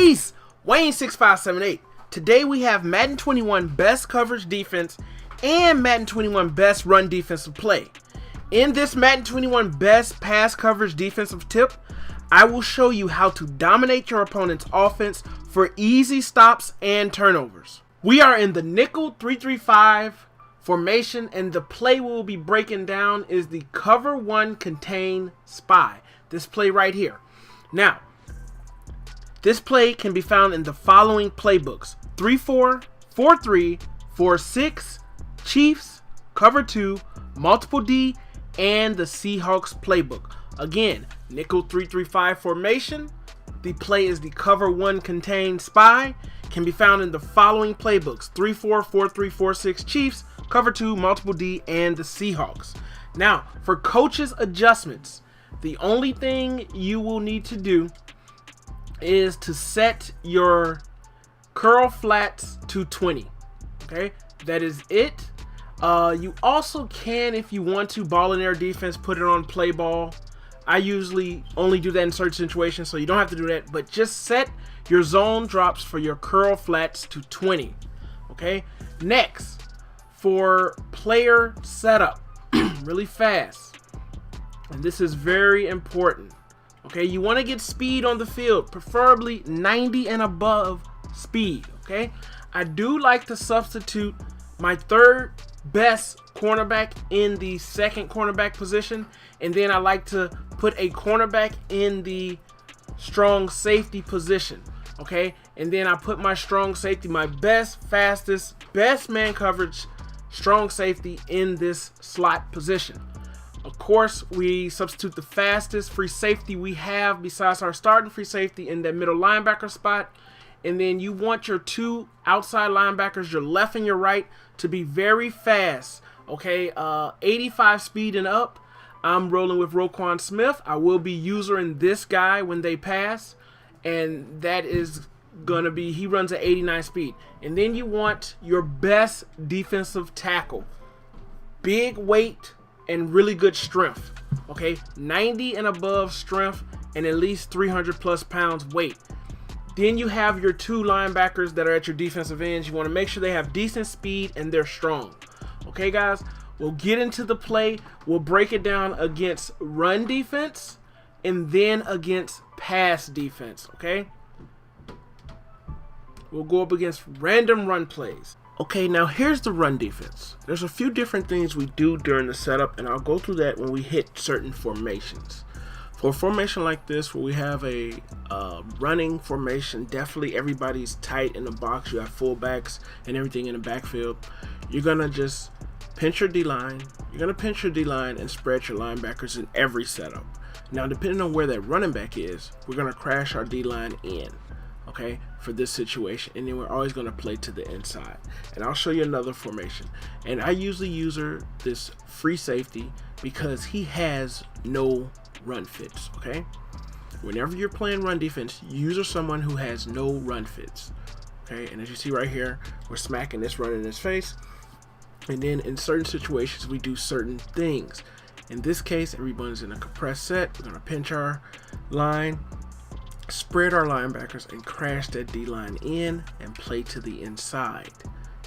Peace! Wayne6578. Today we have Madden 21 Best Coverage Defense and Madden 21 Best Run Defensive Play. In this Madden 21 Best Pass Coverage Defensive tip, I will show you how to dominate your opponent's offense for easy stops and turnovers. We are in the Nickel 3-3-5 formation, and the play we will be breaking down is the Cover 1 Contain Spy. This play right here. Now, this play can be found in the following playbooks: 3-4, 4-3, 4-6, Chiefs, Cover 2, Multiple D, and the Seahawks playbook. Again, Nickel 3-3-5 formation. The play is the Cover 1 Contain Spy. Can be found in the following playbooks: 3-4, 4-3, 4-6, Chiefs, Cover 2, Multiple D, and the Seahawks. Now, for coaches' adjustments, the only thing you will need to do is to set your curl flats to 20. Okay, that is it. You also can, if you want to, ball in air defense, put it on play ball. I usually only do that in certain situations, so you don't have to do that, but just set your zone drops for your curl flats to 20. Okay, next, for player setup, really fast, and this is very important. Okay, you want to get speed on the field, preferably 90 and above speed. Okay, I do like to substitute my third best cornerback in the second cornerback position, and then I like to put a cornerback in the strong safety position. Okay, and then I put my strong safety, my best, fastest, best man coverage strong safety in this slot position. Of course, we substitute the fastest free safety we have besides our starting free safety in that middle linebacker spot. And then you want your two outside linebackers, your left and your right, to be very fast. Okay, 85 speed and up. I'm rolling with Roquan Smith. I will be using this guy when they pass, and that is gonna be, he runs at 89 speed. And then you want your best defensive tackle, big weight and really good strength. Okay, 90 and above strength and at least 300 plus pounds weight. Then you have your two linebackers that are at your defensive ends. You want to make sure they have decent speed and they're strong. Okay, guys, we'll get into the play. We'll break it down against run defense and then against pass defense. Okay, we'll go up against random run plays. Okay, now here's the run defense. There's a few different things we do during the setup, and I'll go through that when we hit certain formations. For a formation like this, where we have a running formation, definitely everybody's tight in the box. You have fullbacks and everything in the backfield. You're gonna just pinch your D-line. You're gonna pinch your D-line and spread your linebackers in every setup. Now, depending on where that running back is, we're gonna crash our D-line in. Okay, for this situation, and then we're always going to play to the inside. And I'll show you another formation, and I usually use this free safety because he has no run fits. Okay, whenever you're playing run defense, use someone who has no run fits. Okay, and as you see right here, we're smacking this run in his face, and then in certain situations we do certain things. In this case, everyone's in a compressed set. We're going to pinch our line, spread our linebackers, and crash that D-line in and play to the inside.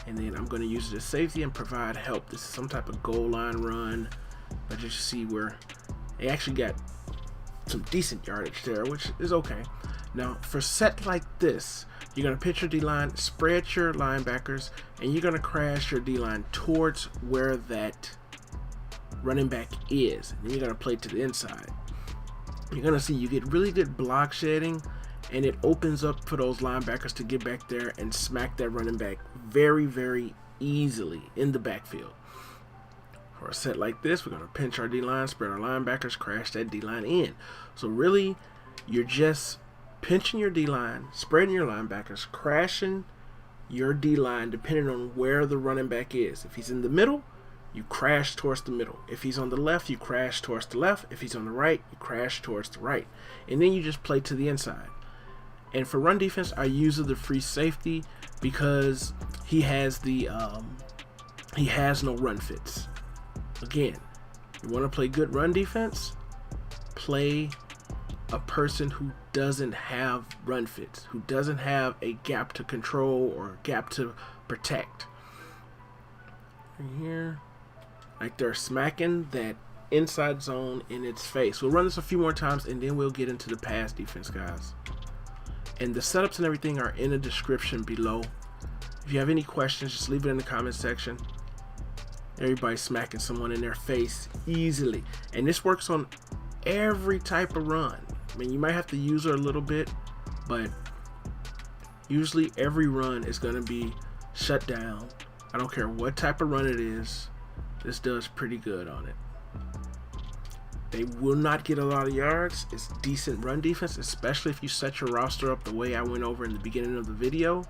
And then I'm going to use it as safety and provide help. This is some type of goal line run, but you see where they actually got some decent yardage there, which is okay. Now, for set like this, you're going to pitch your D-line, spread your linebackers, and you're going to crash your D-line towards where that running back is. And then you're going to play to the inside. You're going to see you get really good block shedding, and it opens up for those linebackers to get back there and smack that running back very, very easily in the backfield. For a set like this, we're going to pinch our D-line, spread our linebackers, crash that D-line in. So really, you're just pinching your D-line, spreading your linebackers, crashing your D-line depending on where the running back is. If he's in the middle, you crash towards the middle. If he's on the left, you crash towards the left. If he's on the right, you crash towards the right. And then you just play to the inside. And for run defense, I use the free safety because he has no run fits. Again, you want to play good run defense, play a person who doesn't have run fits, who doesn't have a gap to control or a gap to protect. Right here, like they're smacking that inside zone in its face. We'll run this a few more times and then we'll get into the pass defense, guys. And the setups and everything are in the description below. If you have any questions, just leave it in the comment section. Everybody's smacking someone in their face easily. And this works on every type of run. I mean, you might have to use her a little bit, but usually every run is going to be shut down. I don't care what type of run it is. This does pretty good on it. They will not get a lot of yards. It's decent run defense, especially if you set your roster up the way I went over in the beginning of the video.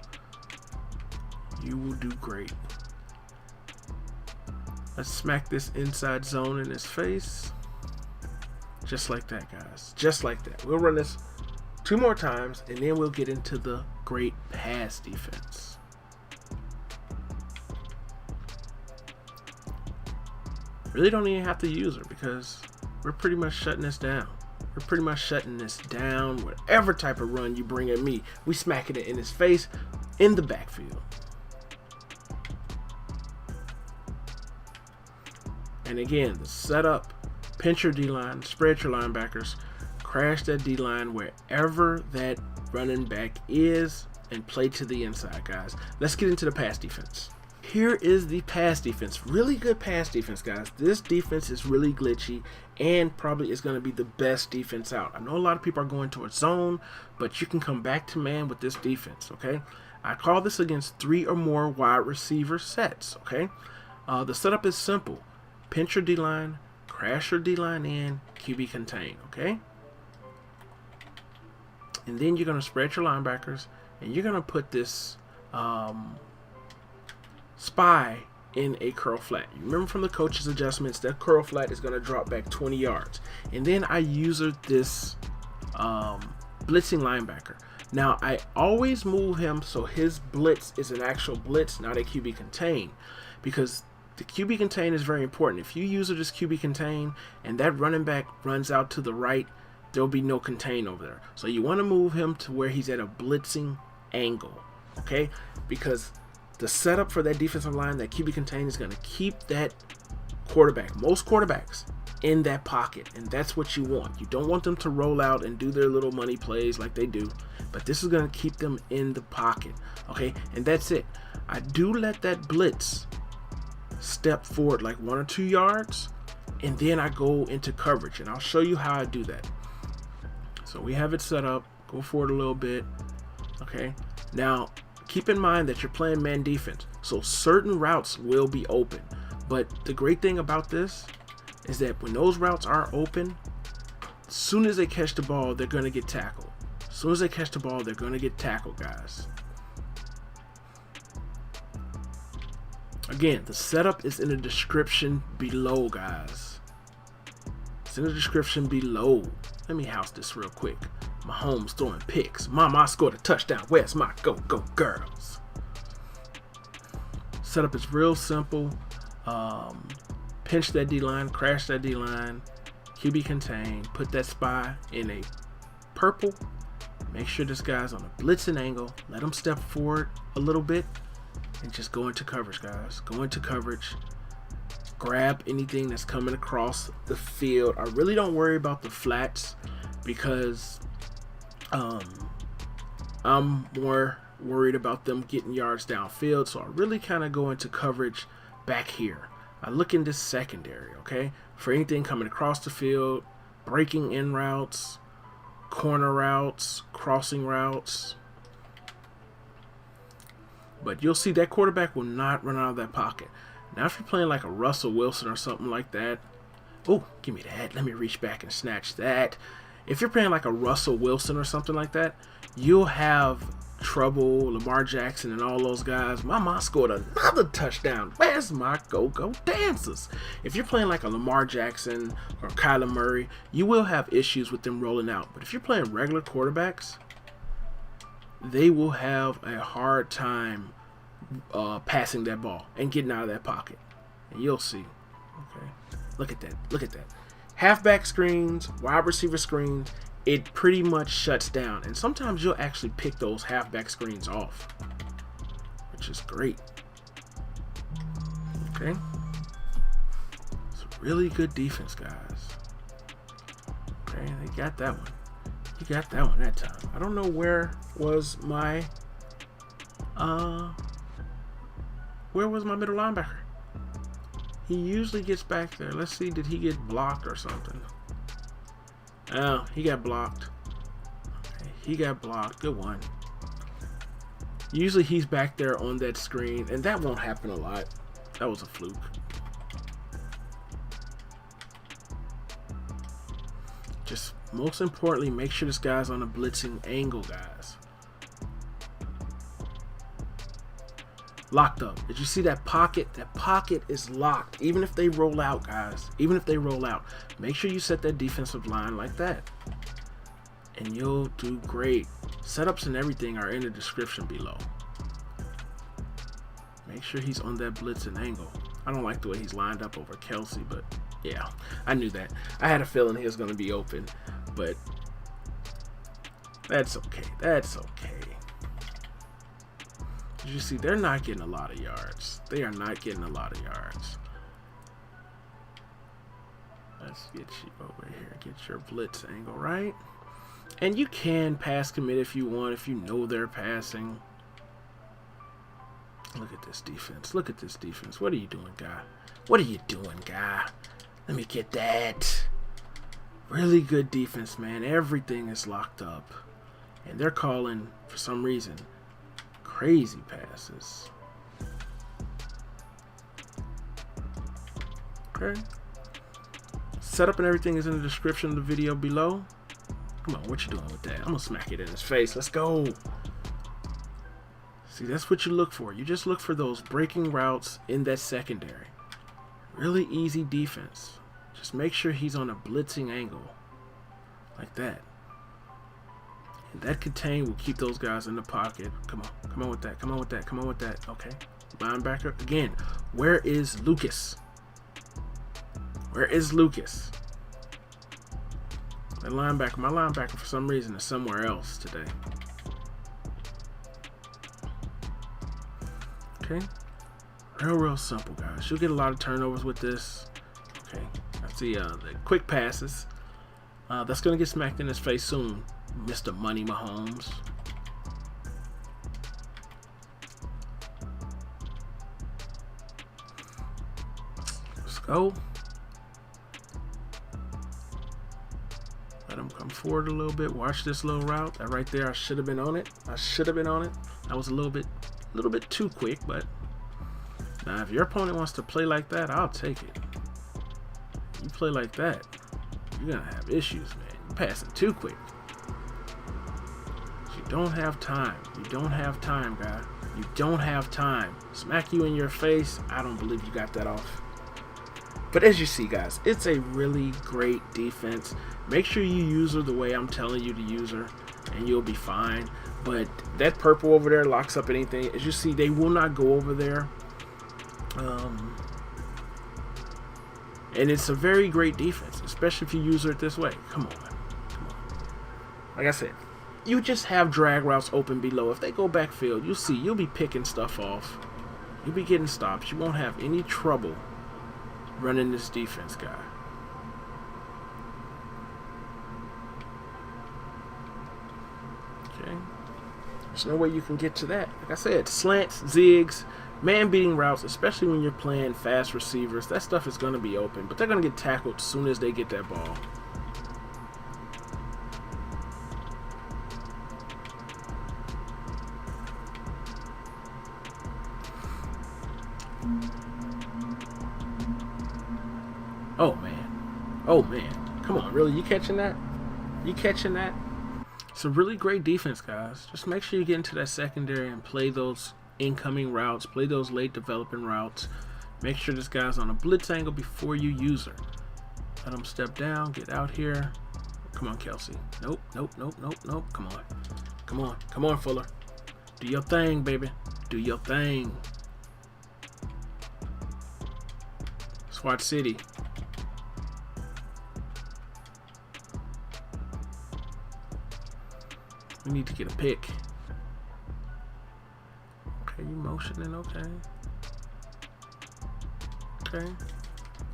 You will do great. Let's smack this inside zone in his face. Just like that, guys. Just like that. We'll run this 2 more times, and then we'll get into the great pass defense. Really don't even have to use her because we're pretty much shutting this down. We're pretty much shutting this down. Whatever type of run you bring at me, we smacking it in his face in the backfield. And again, the setup, pinch your D-line, spread your linebackers, crash that D-line wherever that running back is, and play to the inside, guys. Let's get into the pass defense. Here is the pass defense. Really good pass defense, guys. This defense is really glitchy and probably is going to be the best defense out. I know a lot of people are going towards zone, but you can come back to man with this defense, okay? I call this against 3 or more wide receiver sets, okay? The setup is simple. Pinch your D-line, crash your D-line in, QB contain, okay? And then you're going to spread your linebackers, and you're going to put this spy in a curl flat. You remember from the coach's adjustments, that curl flat is going to drop back 20 yards. And then I use this blitzing linebacker. Now, I always move him so his blitz is an actual blitz, not a QB contain, because the QB contain is very important. If you use it as QB contain and that running back runs out to the right, there'll be no contain over there. So you want to move him to where he's at a blitzing angle, okay? Because the setup for that defensive line, that QB contain, is going to keep that quarterback, most quarterbacks, in that pocket. And that's what you want. You don't want them to roll out and do their little money plays like they do. But this is going to keep them in the pocket, okay? And that's it. I do let that blitz step forward like 1 or 2 yards, and then I go into coverage, and I'll show you how I do that. So we have it set up. Go forward a little bit, okay? Now keep in mind that you're playing man defense, so certain routes will be open, but the great thing about this is that when those routes are open, as soon as they catch the ball, they're going to get tackled. As soon as they catch the ball, they're going to get tackled, guys. Again, the setup is in the description below, guys. It's in the description below. Let me house this real quick. Mahomes throwing picks. Mama, I scored a touchdown. Where's my go girls? Setup is real simple. Pinch that D-line, crash that D-line, QB contain, put that spy in a purple. Make sure this guy's on a blitzing angle. Let him step forward a little bit. And just go into coverage, guys. Go into coverage. Grab anything that's coming across the field. I really don't worry about the flats because I'm more worried about them getting yards downfield. So I really kind of go into coverage back here. I look in this secondary, okay? For anything coming across the field, breaking in routes, corner routes, crossing routes. But you'll see that quarterback will not run out of that pocket. Now, if you're playing like a Russell Wilson or something like that, oh, give me that. Let me reach back and snatch that. If you're playing like a Russell Wilson or something like that, you'll have trouble. Lamar Jackson and all those guys. Mama scored another touchdown. Where's my go-go dancers? If you're playing like a Lamar Jackson or Kyler Murray, you will have issues with them rolling out. But if you're playing regular quarterbacks, they will have a hard time passing that ball and getting out of that pocket. And you'll see. Okay, look at that. Look at that. Halfback screens, wide receiver screens, it pretty much shuts down. And sometimes you'll actually pick those halfback screens off, which is great. Okay. It's a really good defense, guys. Okay, they got that one. You got that one that time. I don't know where was my middle linebacker. He usually gets back there. Let's see, did he get blocked or something? Oh, he got blocked. Okay, he got blocked. Good one. Usually he's back there on that screen, and that won't happen a lot. That was a fluke. Just most importantly, make sure this guy's on a blitzing angle, guys. Locked up. Did you see that pocket? That pocket is locked. Even if they roll out, guys. Even if they roll out, make sure you set that defensive line like that, and you'll do great. Setups and everything are in the description below. Make sure he's on that blitzing angle. I don't like the way he's lined up over Kelsey, but yeah, I knew that. I had a feeling he was going to be open, but that's okay. That's okay. Did you see? They're not getting a lot of yards. They are not getting a lot of yards. Let's get you over here. Get your blitz angle right. And you can pass commit if you want, if you know they're passing. Look at this defense. Look at this defense. What are you doing, guy? What are you doing, guy? Let me get that. Really good defense, man. Everything is locked up. And they're calling, for some reason, crazy passes. Okay. Setup and everything is in the description of the video below. Come on, what you doing with that? I'm gonna smack it in his face. Let's go. See, that's what you look for. You just look for those breaking routes in that secondary. Really easy defense. Just make sure he's on a blitzing angle. Like that. And that contain will keep those guys in the pocket. Come on. Come on with that. Come on with that. Come on with that. Okay. Linebacker. Again, where is Lucas? Where is Lucas? That linebacker. My linebacker, for some reason, is somewhere else today. Okay. Real simple, guys. You'll get a lot of turnovers with this. Okay. I see the quick passes. That's going to get smacked in his face soon, Mr. Money Mahomes. Let's go. Let him come forward a little bit. Watch this little route. That right there, I should have been on it. I should have been on it. I was a little bit too quick, but now if your opponent wants to play like that, I'll take it. You play like that, you're gonna have issues, man. You're passing too quick. You don't have time. You don't have time, guy. You don't have time. Smack you in your face. I don't believe you got that off. But as you see, guys, it's a really great defense. Make sure you use her the way I'm telling you to use her, and you'll be fine. But that purple over there locks up anything. As you see, they will not go over there. And it's a very great defense, especially if you use her this way. Come on. Come on. Like I said, you just have drag routes open below. If they go backfield, you'll see, you'll be picking stuff off. You'll be getting stops. You won't have any trouble running this defense, guy. Okay. There's no way you can get to that. Like I said, slants, zigs, man-beating routes, especially when you're playing fast receivers, that stuff is going to be open. But they're going to get tackled as soon as they get that ball. Oh, man. Oh, man. Come on, really? You catching that? You catching that? It's a really great defense, guys. Just make sure you get into that secondary and play those incoming routes, play those late developing routes. Make sure this guy's on a blitz angle before you use her. Let him step down, get out here. Come on, Kelsey. Nope, nope, nope, nope, nope. Come on. Come on. Come on, Fuller. Do your thing, baby. Do your thing. SWAT City. We need to get a pick. Okay, you motioning, okay. Okay.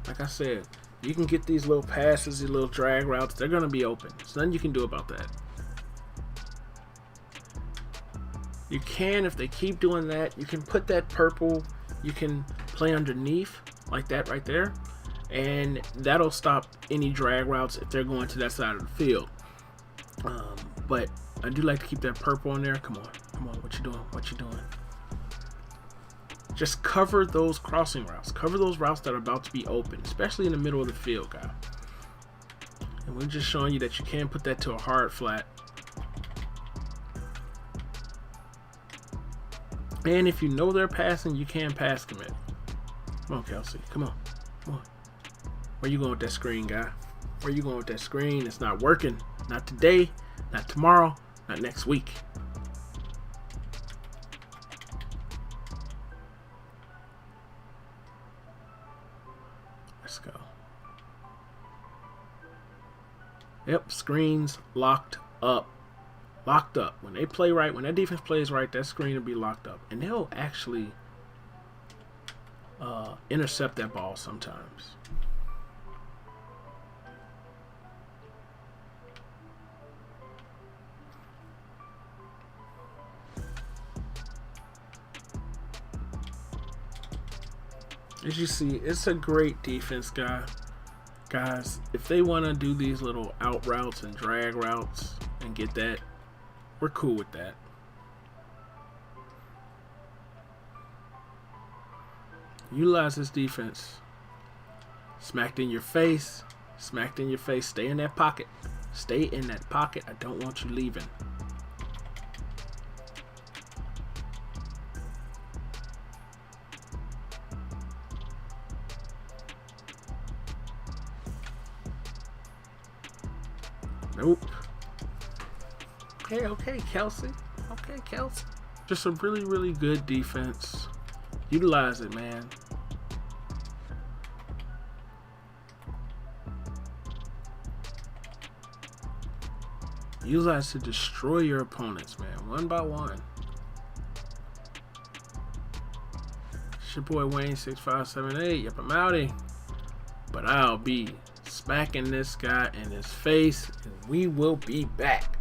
Like I said, you can get these little passes, these little drag routes. They're going to be open. There's nothing you can do about that. You can, if they keep doing that, you can put that purple, you can play underneath like that right there, and that'll stop any drag routes if they're going to that side of the field. But I do like to keep that purple in there. Come on, what you doing? What you doing? Just cover those crossing routes. Cover those routes that are about to be open, especially in the middle of the field, guy. And we're just showing you that you can put that to a hard flat. And if you know they're passing, you can pass commit. Come on, Kelsey. Come on. Come on. Where you going with that screen, guy? Where you going with that screen? It's not working. Not today. Not tomorrow. Not next week. Let's go. Yep, screens locked up. Locked up. When they play right, when that defense plays right, that screen will be locked up. And they'll actually intercept that ball sometimes. As you see, it's a great defense, guys. If they want to do these little out routes and drag routes and get that, we're cool with that. Utilize this defense. Smacked in your face. Smacked in your face. Stay in that pocket. Stay in that pocket. I don't want you leaving. Nope. Okay, Kelsey. Okay, Kelsey. Just a really, really good defense. Utilize it, man. Utilize to destroy your opponents, man. One by one. It's your boy Wayne 6578. Yep, I'm outie. But I'll be smacking this guy in his face, and we will be back.